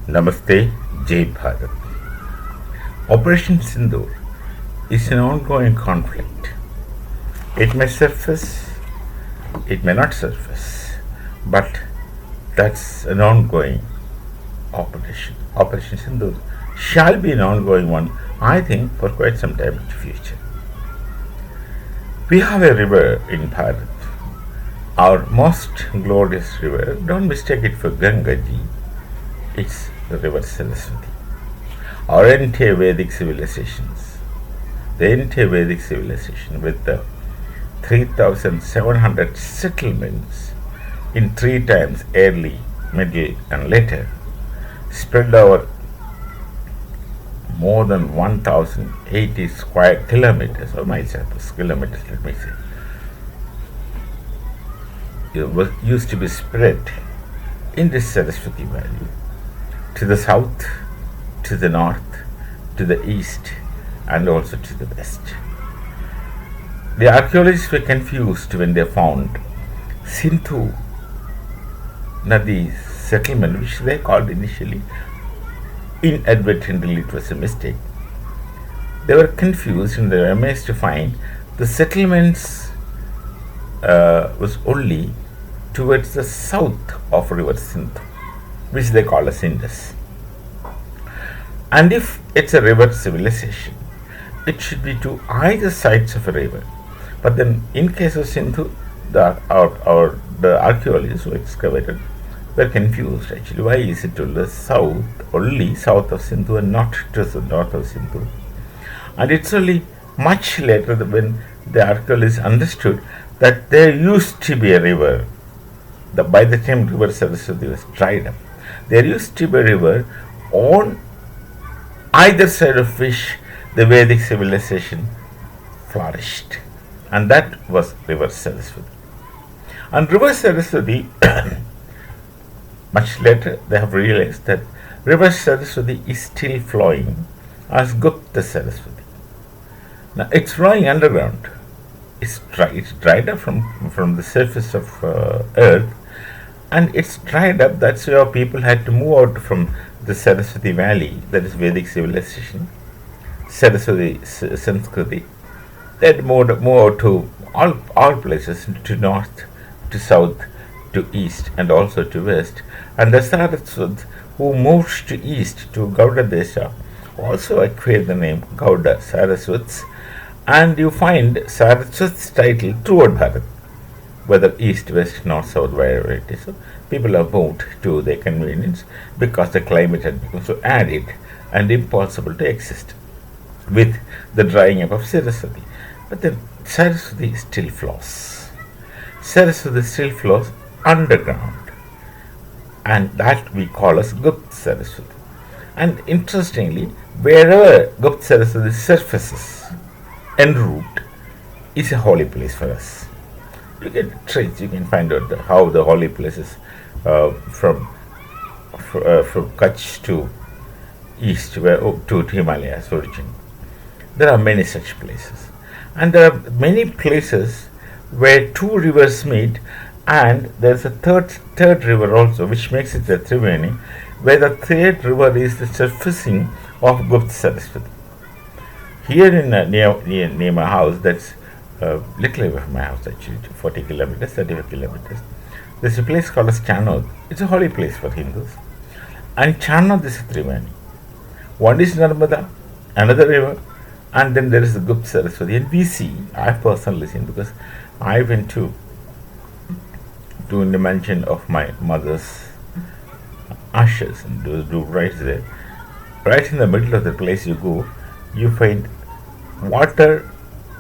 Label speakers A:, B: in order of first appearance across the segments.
A: Namaste, Jai Bharat. Operation Sindoor is an ongoing conflict. It may surface, it may not surface, but that's an ongoing operation. Operation Sindoor shall be an ongoing one, I think, for quite some time in the future. We have a river in Bharat, our most glorious river. Don't mistake it for Gangaji. It's the river Saraswati. Our entire Vedic civilizations, the entire Vedic civilization with the 3,700 settlements in three times early, middle, and later, spread over more than 1,080 square kilometers or miles, kilometers, let me say. It was used to be spread in this Saraswati Valley to the south, to the north, to the east, and also to the west. The archaeologists were confused when they found Sindhu Nadi settlement, which they called initially. Inadvertently, it was a mistake. They were confused and they were amazed to find the settlements was only towards the south of river Sindhu, which they call as Indus. And if it's a river civilization, it should be to either sides of a river. But then, in case of Sindhu, the archaeologists who excavated were confused actually. Why is it to the south, only south of Sindhu, and not to the north of Sindhu? And it's only much later that when the archaeologists understood that there used to be a river. By the time river Saraswati was dried up, there used to be a river on either side of which the Vedic civilization flourished, and that was river Saraswati. And river Saraswati, much later, they have realized that river Saraswati is still flowing as Gupta Saraswati. Now it's flowing underground. It's dried up from the surface of earth, and it's dried up. That's why people had to move out from the Saraswati Valley, that is Vedic civilization, Saraswati Sanskriti. They had moved out to all places, to north, to south, to east, and also to west. And the Saraswats who moved to east, to Gauda Desha, also acquired the name Gauda Saraswats. And you find Saraswat's title throughout Bharat, whether east, west, north, south, wherever it is. So people have moved to their convenience because the climate had become so arid and impossible to exist with the drying up of Saraswati. But then Saraswati still flows. Saraswati still flows underground, and that we call as Gupta Saraswati. And interestingly, wherever Gupta Saraswati surfaces en route is a holy place for us. You can trace, you can find out how the holy places from Kutch to east, to Himalayas origin. There are many such places, and there are many places where two rivers meet, and there's a third river also, which makes it a Triveni, where the third river is the surfacing of Gupta Saraswati. Here in near my house, that's little away from my house actually, 40 kilometers, 35 kilometers, there's a place called as Chanod. It's a holy place for Hindus. And Chanod is a Triveni. One is Narmada, another river, and then there is the Gupta Saraswati. And we see, I've personally seen, because I went to the mansion of my mother's ashes and do rites there. Right in the middle of the place you go, you find water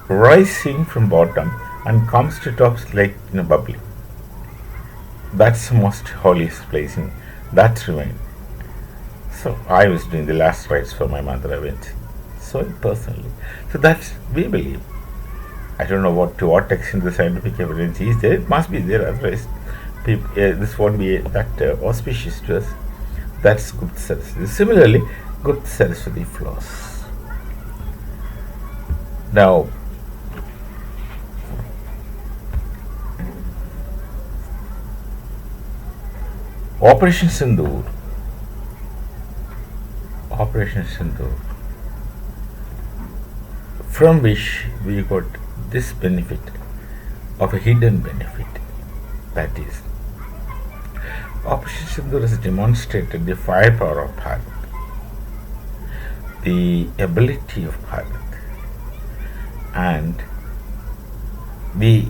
A: rising from bottom and comes to tops like bubbling. That's the most holiest place in that remain. So I was doing the last rites for my mother. I went, so personally. So that's we believe. I don't know to what extent the scientific evidence is there. It must be there, otherwise this won't be that auspicious to us. That's Gupta Saraswati. Similarly, Gupta Saraswati flows. Now, Operation Sindoor Operation Sindoor, from which we got this benefit of a hidden benefit. That is, Operation Sindoor has demonstrated the firepower of Bharat, the ability of Bharat, and the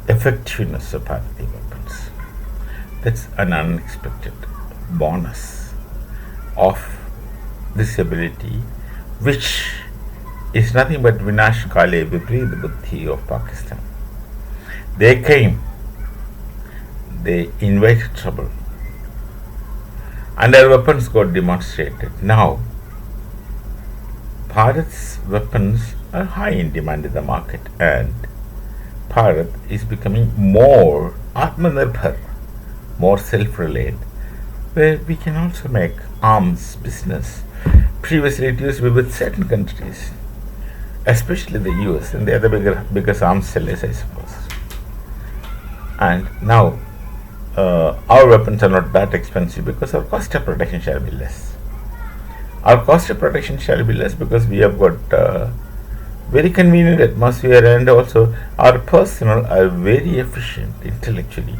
A: effectiveness of Bharati weapons. That's an unexpected bonus of this ability, which is nothing but Vinash Kale Vipreet Buddhi of Pakistan. They came, they invited trouble, and their weapons got demonstrated. Now, Bharat's weapons are high in demand in the market, and Bharat is becoming more Atmanirbhar, more self-reliant, where we can also make arms business. Previously, it used to be with certain countries, especially the US, and they are the biggest arms sellers, I suppose. And now, our weapons are not that expensive because our cost of production shall be less. Our cost of production shall be less because we have got very convenient atmosphere, and also our personnel are very efficient intellectually,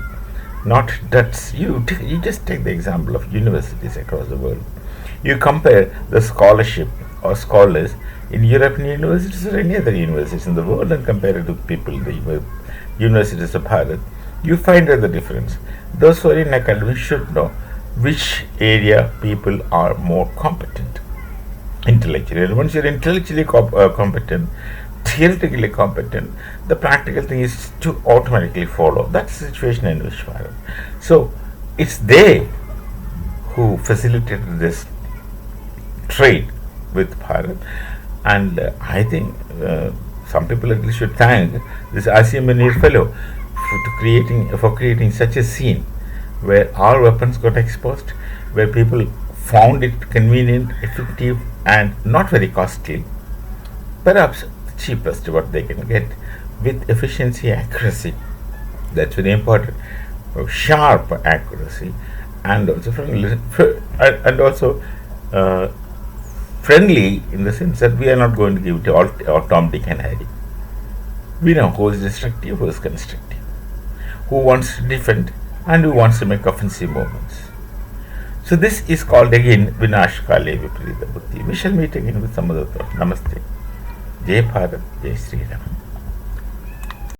A: not duds. You just take the example of universities across the world. You compare the scholarship or scholars in European universities or any other universities in the world and compare it to people in the universities of Bharat, you find out the difference. Those who are in academy should know which area people are more competent intellectually. And once you're intellectually competent, theoretically competent, the practical thing is to automatically follow. That's the situation in which Bharat. So it's they who facilitated this trade with Bharat, and I think some people at least should thank this Asim Munir fellow for creating such a scene where our weapons got exposed, where people found it convenient, effective, and not very costly, perhaps the cheapest what they can get, with efficiency, accuracy. That's very important. Sharp accuracy, and also friendly in the sense that we are not going to give it all Tom, Dick, and Harry. We know who is destructive, who is constructive, who wants to defend, and who wants to make offensive movements. So this is called again Vinash Kale Viparita Buddhi. We shall meet again with some other thought. Namaste. Jai Bharat, Jai Sri Ram.